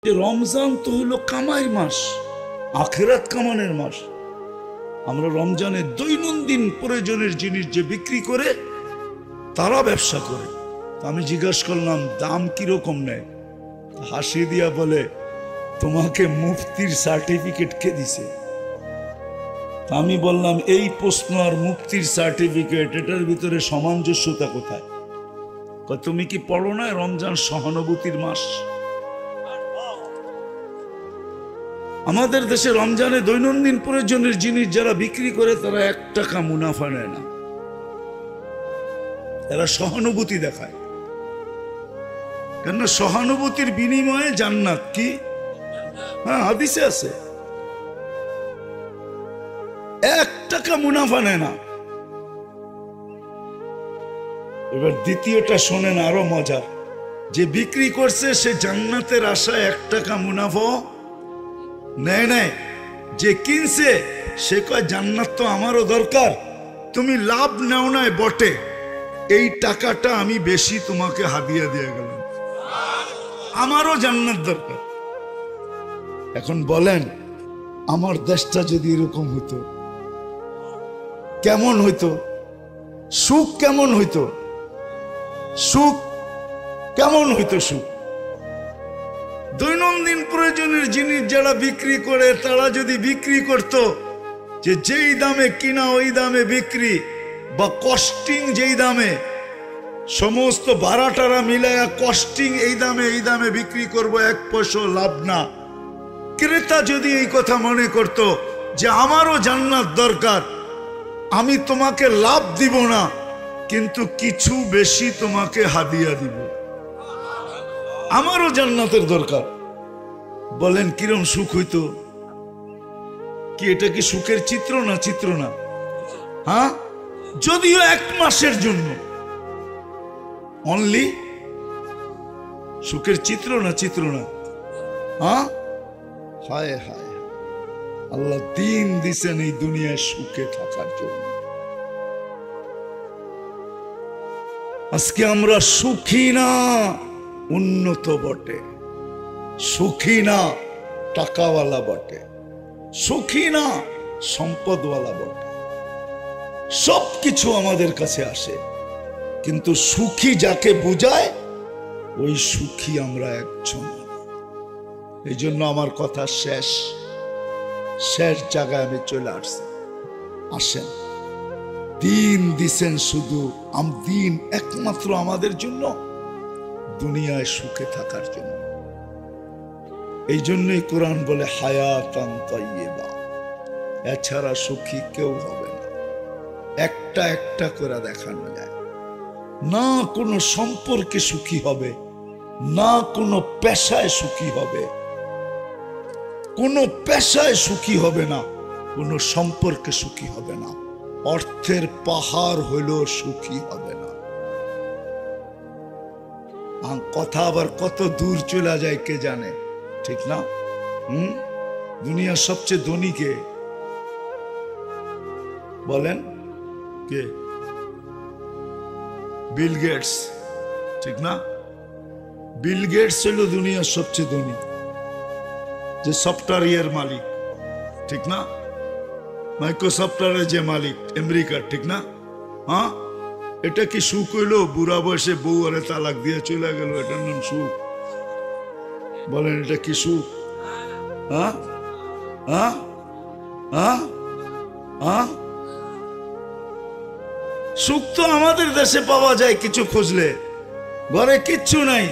যে রমজান তো হলো কামাই মাস, আখেরাত কামানের মাস। আমরা রমজানে দৈনন্দিন প্রয়োজনের জিনিস যে বিক্রি করে তারা ব্যবসা করে। আমি জিজ্ঞাসা করলাম দাম কিরকম নেয়, হাসি দিয়া বলে তোমাকে মুফতির সার্টিফিকেট কে দিছে? আমি বললাম এই প্রশ্ন আর মুফতির সার্টিফিকেট এটার ভিতরে সামঞ্জস্যতা কোথায়? তুমি কি পড়ো না রমজান সহানুভূতির মাস? আমাদের দেশে রমজানে দৈনন্দিন প্রয়োজনের জিনিস যারা বিক্রি করে তারা 1 টাকা মুনাফা নেয় না, এরা সহানুভূতি দেখায়। কেন? সহানুভূতির বিনিময়ে জান্নাত। কি? হ্যাঁ, হাদিসে আছে 1 টাকা মুনাফা নেয় না। এবার দ্বিতীয়টা শোনেন, আরো মজার। যে বিক্রি করছে সে জান্নাতের আশায় 1 টাকা মুনাফা নেয় নাই। যে কিনছে সে কয় জান্নাত তো আমারও দরকার, তুমি লাভ নাও নাই বটে, এই টাকাটা আমি বেশি তোমাকে হাদিয়া দিয়ে গেলাম, আমারও জান্নাত দরকার। এখন বলেন আমার দেশটা যদি এরকম হইতো কেমন হইতো? সুখ কেমন হইতো? সুখ কেমন হইতো? সুখ দৈনন্দিন প্রয়োজনের জিনিস যারা বিক্রি করে তারা যদি বিক্রি করত যে যেই দামে কিনা ওই দামে বিক্রি, বা কস্টিং যেই দামে, সমস্ত ভাড়াটারা মিলায়া কস্টিং এই দামে বিক্রি করব, 1 পয়সা লাভ না। ক্রেতা যদি এই কথা মনে করত যে আমারও জান্নাত দরকার, আমি তোমাকে লাভ দিব না কিন্তু কিছু বেশি তোমাকে হাদিয়া দিব, আমারও জান্নাতের দরকার, বলেন কিরম সুখ হইতো? কি এটা কি সুখের চিত্র না? চিত্র না? হ্যাঁ, যদিও 1 মাসের জন্য অনলি। সুখের চিত্র না? চিত্র না? হ্যাঁ, হায় হায়, আল্লাহ দিন দিছেন এই দুনিয়ায় সুখে থাকার জন্য। আজকে আমরা সুখী না, উন্নত বটে, সুখী না টাকাওয়ালা বটে, সুখী না সম্পদওয়ালা বটে, সবকিছু আমাদের কাছে আসে, কিন্তু সুখী যাকে বোঝায় ওই সুখী আমরা একজন। এই জন্য আমার কথা শেষ জায়গায় আমি চলে আসছি। আসেন, দিন দিছেন শুধু দিন একমাত্র আমাদের জন্য, দুনিয়ায় সুখে থাকার জন্য। এই জন্যই কোরআন বলে হায়াতান তাইয়্যিবা, এছাড়া সুখী কেউ হবে না। একটা একটা করে দেখানো যায় না। কোনো সম্পর্কে সুখী হবে না, কোনো পেশায় সুখী হবে, কোনো পেশায় সুখী হবে না, কোনো সম্পর্কে সুখী হবে না, অর্থের পাহাড় হইলেও সুখী হবে না। কথা আবার কত দূর চলে যায় কে জানে, ঠিক না? দুনিয়ার সবচেয়ে ধনী কে বলেন? কে? বিল গেটস, ঠিক না? বিল গেটস হলো দুনিয়ার সবচেয়ে ধনী, যে সফটওয়্যার মালিক, ঠিক না? মাইক্রোসফটওয়্যারের যে মালিক আমেরিকার, ঠিক না? হ্যাঁ, এটা কি সুখ হইলো? বুড়া বয়সে বউ আরে তালাক দিয়ে চলে গেল, এটার নাম সুখ? বলেন এটা কি সুখ? হ্যাঁ হ্যাঁ হ্যাঁ হ্যাঁ, সুখ তো আমাদের দেশে পাওয়া যায় কিছু খুঁজলে। ঘরে কিচ্ছু নাই,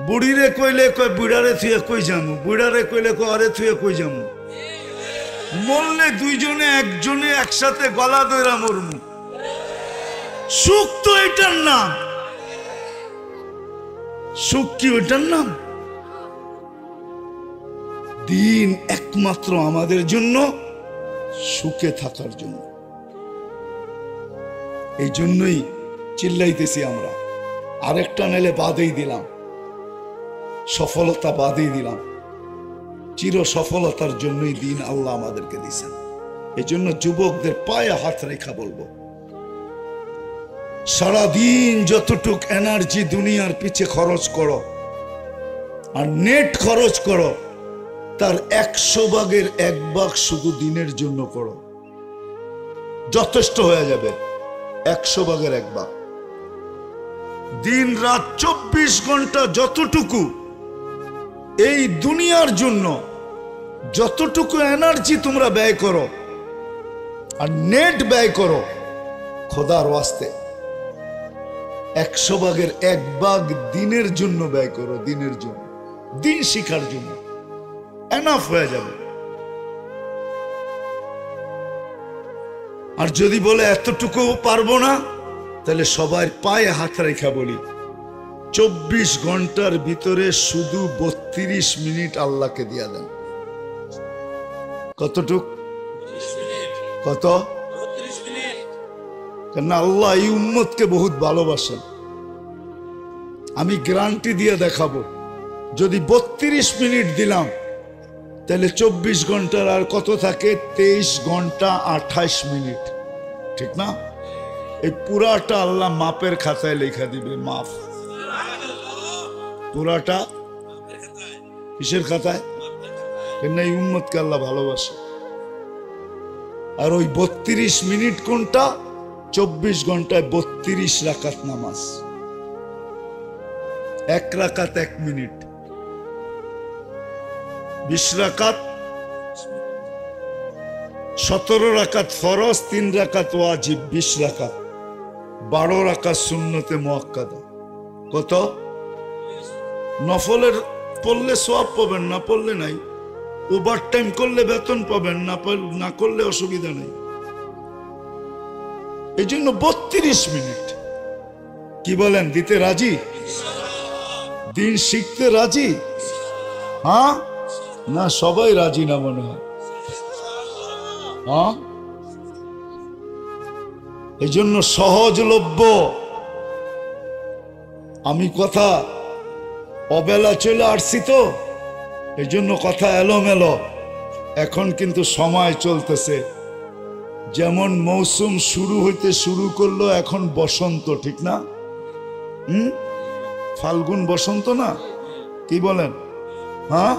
বুড়িরে কইলে কয় বুড়ারে থুয়ে কই যামু, বুড়ারে কইলে কয় আরে থুয়ে কই যামু, মরলে দুইজনে একজনে একসাথে গলা দইরা মরমু। সুখ তো এটার নাম? সুখ কি ওইটার নাম? দিন একমাত্র আমাদের জন্য, সুখে থাকার জন্য। এই জন্যই চিল্লাইতেছি আমরা। আরেকটা নেলে বাদেই দিলাম, সফলতা বাদেই দিলাম, চির সফলতার জন্যই দিন আল্লাহ আমাদেরকে দিয়েছেন। এই জন্য যুবকদের পায়ে হাত রেখা বলবো, সারাদিন যতটুক এনার্জি দুনিয়ার পিছে খরচ করো, আর নেট খরচ করো তার 100 ভাগের 1 ভাগ শুধু দিনের জন্য করো, যথেষ্ট হয়ে যাবে। 100 ভাগের 1 ভাগ। দিন রাত 24 ঘন্টা যতটুকু এই দুনিয়ার জন্য যতটুকু এনার্জি তোমরা ব্যয় করো আর নেট ব্যয় করো খোদার ওয়াস্তে, 100 ভাগের 1 ভাগ দিনের জন্য ব্যয় করো, দিনের জন্য, দিন শিখার জন্য, এনাফ হয়ে যাবে। আর যদি বলে এতটুকু পারবো না, তাহলে সবার পায়ে হাত রেখা বলি 24 ঘন্টার ভিতরে শুধু 32 মিনিট আল্লাহকে দিয়া দেন। কতটুক? কত? কেন আল্লাহ এই উম্মতকে বহুত ভালোবাসেন। আমি গ্যারান্টি দিয়ে দেখাবো, যদি 32 মিনিট দিলাম তাহলে 24 ঘন্টার আর কত থাকে? 23 ঘন্টা 28 মিনিট, ঠিক না? এই পুরাটা আল্লাহ মাপের খাতায় লেখা দিবে, মাফ। পুরাটা কিসের খাতায়? কেন এই উম্মতকে আল্লাহ ভালোবাসে। আর ওই 32 মিনিট কোনটা? 24 ঘন্টায় 32 রাকাত নামাজ, 1 রাকাত 1 মিনিট, 20 রাকাত, 17 রাকাত ফরজ, 3 রাকাত ওয়াজিব, 20 রাকাত, 12 রাকাত সুন্নতে মুআক্কাদা। কত? নফলের পড়লে সওয়াব পাবেন, না পড়লে নাই। ওভার টাইম করলে বেতন পাবেন, না করলে অসুবিধা নেই। এই জন্য 32 মিনিট। কি বলেন, দিতে রাজি? দিন শিখতে রাজি? হ্যাঁ না সবাই রাজি না মনে হয়। হ্যাঁ, এই জন্য সহজলভ্য। আমি কথা অবেলা চলে আসছি তো, এই জন্য কথা এলোমেলো। এখন কিন্তু সময় চলতেছে, যেমন মৌসুম শুরু হইতে শুরু করলো, এখন বসন্ত, ঠিক না? ফাল্গুন বসন্ত না? কি বলেন? হ্যাঁ,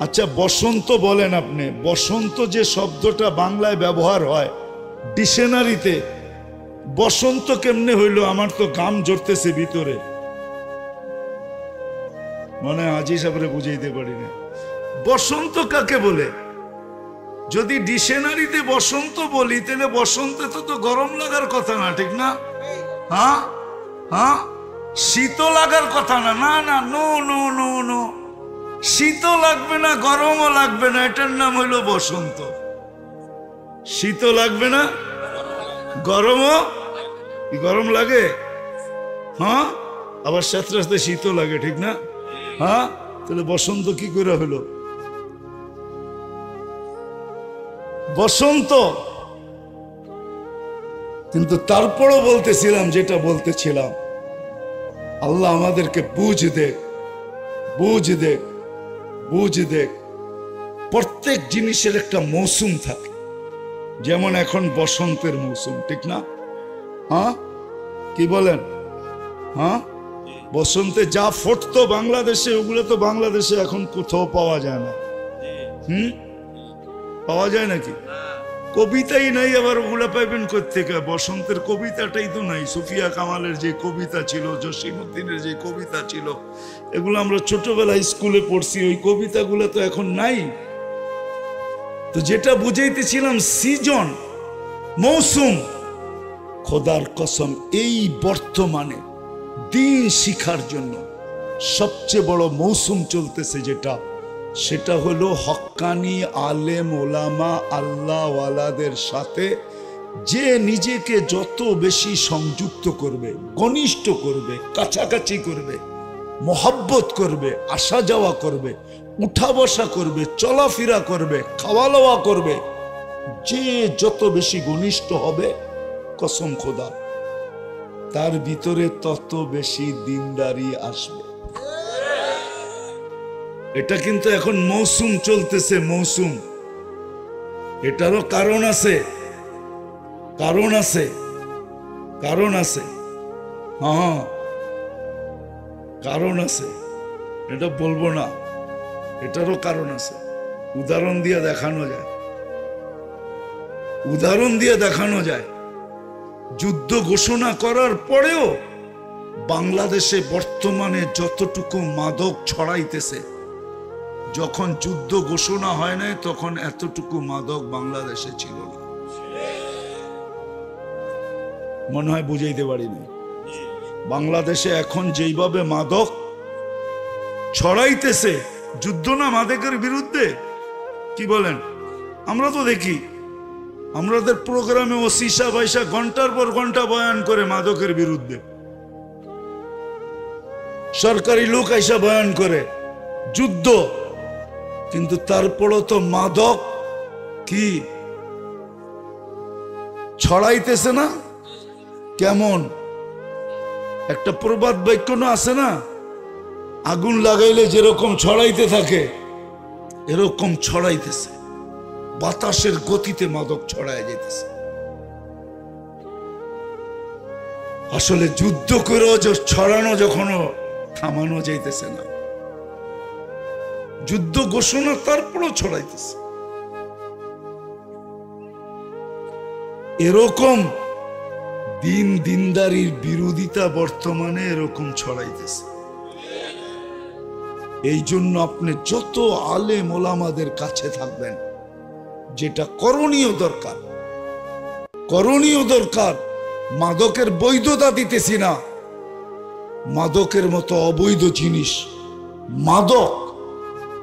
আচ্ছা বসন্ত বলেন আপনি। বসন্ত যে শব্দটা বাংলায় ব্যবহার হয় ডিকশনারিতে, বসন্ত কেমনে হইল? আমার তো গাম জড়তেছে ভিতরে, মানে আজি সাবরে বুঝাইতে পারি না। বসন্ত কাকে বলে? যদি ডিকশনারিতে বসন্ত বলি, তাহলে বসন্তে তো গরম লাগার কথা না, ঠিক না? হ্যাঁ হ্যাঁ, শীত লাগার কথা না। না না, নো নো নো নো, শীত লাগবে না, গরমও লাগবে না, এটার নাম হইল বসন্ত। শীত লাগবে না, গরমও, গরম লাগে, হ্যাঁ, আবার সাথে সাথে শীত লাগে, ঠিক না? হ্যাঁ, তাহলে বসন্ত কি করে হলো? বসন্ত। কিন্তু তারপরও বলতেছিলাম, যেটা বলতেছিলাম, আল্লাহ আমাদেরকে বুঝ দেখ, বুঝ দেখ, বুঝ দেখ। প্রত্যেক জিনিসের একটা মৌসুম থাকে, যেমন এখন বসন্তের মৌসুম, ঠিক না? হ্যাঁ, কি বলেন? হ্যাঁ, বসন্তে যা ফুটতো বাংলাদেশে, ওগুলো তো বাংলাদেশে এখন কোথাও পাওয়া যায় না। পাওয়া যায় নাকি? কবিতাই নাই, আবার ওগুলা পাইবেন কোত্থেকে? বসন্তের কবিতাটাই তো নাই। সুফিয়া কামালের যে কবিতা ছিল, জসিমউদ্দিনের যে কবিতা ছিল, এগুলো আমরা ছোটবেলায় স্কুলে পড়ছি, ওই কবিতাগুলো তো এখন নাই। তো যেটা বুঝাইতেছিলাম, সিজন, মৌসুম, খোদার কসম এই বর্তমানে দিন শিখার জন্য সবচেয়ে বড় মৌসুম চলতেছে যেটা, সেটা হলো হক্কানি আলেম ওলামা আল্লাহওয়ালাদের সাথে যে নিজেকে যত বেশি সংযুক্ত করবে, ঘনিষ্ঠ করবে, কাছাকাছি করবে, মোহাব্বত করবে, আসা যাওয়া করবে, উঠা বসা করবে, চলাফেরা করবে, খাওয়া দাওয়া করবে, যে যত বেশি ঘনিষ্ঠ হবে, কসম খোদা তার ভিতরে তত বেশি দিনদারি আসবে। এটা কিন্তু এখন মৌসুম চলতেছে, মৌসুম। এটারও কারণ আছে, কারণ আছে, কারণ আছে, হ্যাঁ কারণ আছে। এটা বলবো না, এটারও কারণ আছে। উদাহরণ দিয়ে দেখানো যায়, উদাহরণ দিয়ে দেখানো যায়। যুদ্ধ ঘোষণা করার পরেও বাংলাদেশে বর্তমানে যতটুকু মাদক ছড়াইতেছে, যখন যুদ্ধ ঘোষণা হয় নাই তখন এতটুকু মাদক বাংলাদেশে ছিল না। মনে হয় বুঝাইতে পারিনি। বাংলাদেশে এখন যেইভাবে মাদক ছড়াইতেছে, যুদ্ধ না মাদকের বিরুদ্ধে, কি বলেন? আমরা তো দেখি আমাদের প্রোগ্রামে ও সিসা বাইসা ঘন্টার পর ঘন্টা বয়ান করে মাদকের বিরুদ্ধে, সরকারি লোক আইসা বয়ান করে যুদ্ধ, কিন্তু তারপরও তো মাদক কি ছড়াইতেছে না? কেমন একটা প্রবাদ বাক্য না আছে না, আগুন লাগাইলে যেরকম ছড়াইতে থাকে এরকম ছড়াইতেছে, বাতাসের গতিতে মাদক ছড়ায় যেতেছে। আসলে যুদ্ধ করেও ছড়ানো যখনও থামানো যাইতেছে না, যুদ্ধ ঘোষণা তারপরও ছড়াইতেছে। এরকম দিন দিনদারির বিরোধিতা বর্তমানে এরকম ছড়াইতেছে। এই জন্য আপনি যত আলেম ওলামাদের কাছে থাকবেন, যেটা করণীয় দরকার, করণীয় দরকার। মাদকের বৈধতা দিতেছি না, মাদকের মতো অবৈধ জিনিস, মাদক,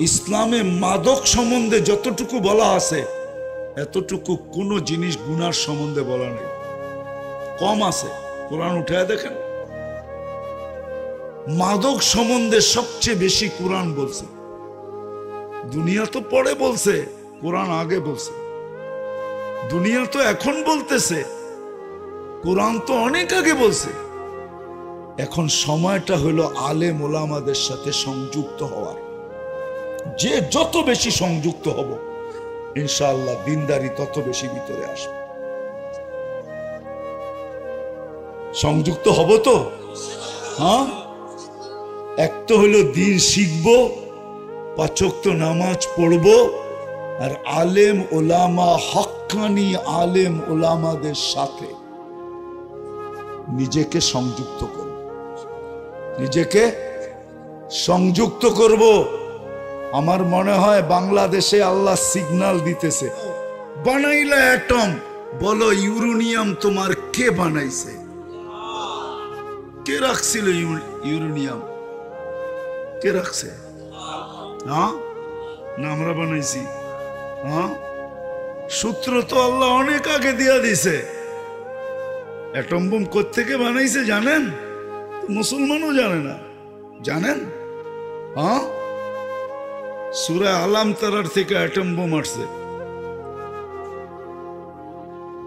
ইসলামে মাদক সম্বন্ধে যতটুকু বলা আছে এতটুকু কোনো জিনিস গুনার সম্বন্ধে বলা নেই, কম আছে। কোরআন উঠায় দেখেন, মাদক সম্বন্ধে সবচেয়ে বেশি কোরআন বলছে। দুনিয়া তো পরে বলছে, কোরআন আগে বলছে। দুনিয়া তো এখন বলতেছে, কোরআন তো অনেক আগে বলছে। এখন সময়টা হলো আলেম ওলামাদের সাথে সংযুক্ত হওয়ার। যে যত বেশি সংযুক্ত হব ইনশাআল্লাহ দিনদারি তত বেশি ভিতরে আসবে। সংযুক্ত হব তো? হ্যাঁ, এক তো হলো দিন শিখবো, 5 ওয়াক্ত নামাজ পড়বো, আর আলেম ওলামা, হক্কানি আলেম ওলামাদের সাথে নিজেকে সংযুক্ত করব, নিজেকে সংযুক্ত করব। আমার মনে হয় বাংলাদেশে আল্লাহ সিগন্যাল দিতেছে, বানাইলা অ্যাটম, বলো ইউরেনিয়াম তোমার কে বানাইছে? কে রাখছিল ইউরেনিয়াম? কে রাখছে? হ্যাঁ না আমরা বানাইছি? হ্যাঁ, সূত্র তো আল্লাহ অনেক আগে দিয়া দিছে। অ্যাটম বোম কোত্থেকে বানাইছে জানেন? মুসলমানও জানে না, জানেন? হ্যাঁ, সূরা আলাম তারার থেকে অ্যাটম বোম আসছে।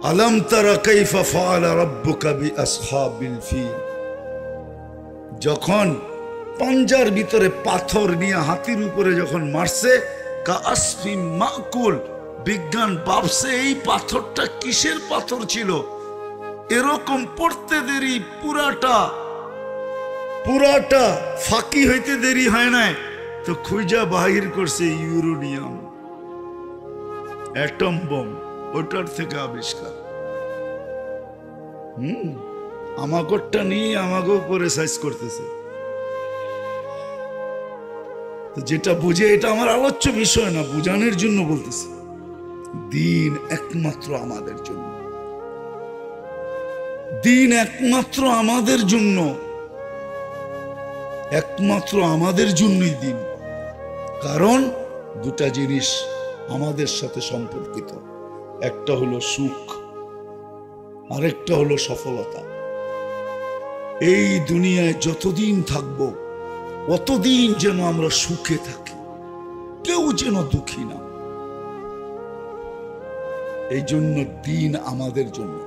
আলাম তারা কাইফা ফাআলা রাব্বুকা বিআসহাবিল ফিল। যখন পাঞ্জার ভিতরে পাথর নিয়ে হাতির উপরে যখন মারছে, কাআসফিন মাকুল, বিজ্ঞান ভাবছে এই পাথরটা কিসের পাথর ছিল। এরকম পড়তে দেরি, পুরাটা ফাঁকি হইতে দেরি হয় নাই তো খুঁজা বাহির করছে ইউরেনিয়াম, অ্যাটম বোম, ওটার থেকে আবিষ্কার। আমাগরটা নিয়ে আমাকে উপরে সাইজ করতেছে। তো যেটা বুঝে, এটা আমার আলোচ্য বিষয় না, বুঝানোর জন্য বলতেছি। দিন একমাত্র আমাদের জন্য, দিন একমাত্র আমাদের জন্য, একমাত্র আমাদের জন্যই দিন। কারণ দুটা জিনিস আমাদের সাথে সম্পর্কিত, একটা হলো সুখ, আরেকটা হলো সফলতা। এই দুনিয়ায় যতদিন থাকবো অতদিন যেন আমরা সুখে থাকি, কেউ যেন দুঃখী না। এই জন্য দিন আমাদের জন্য।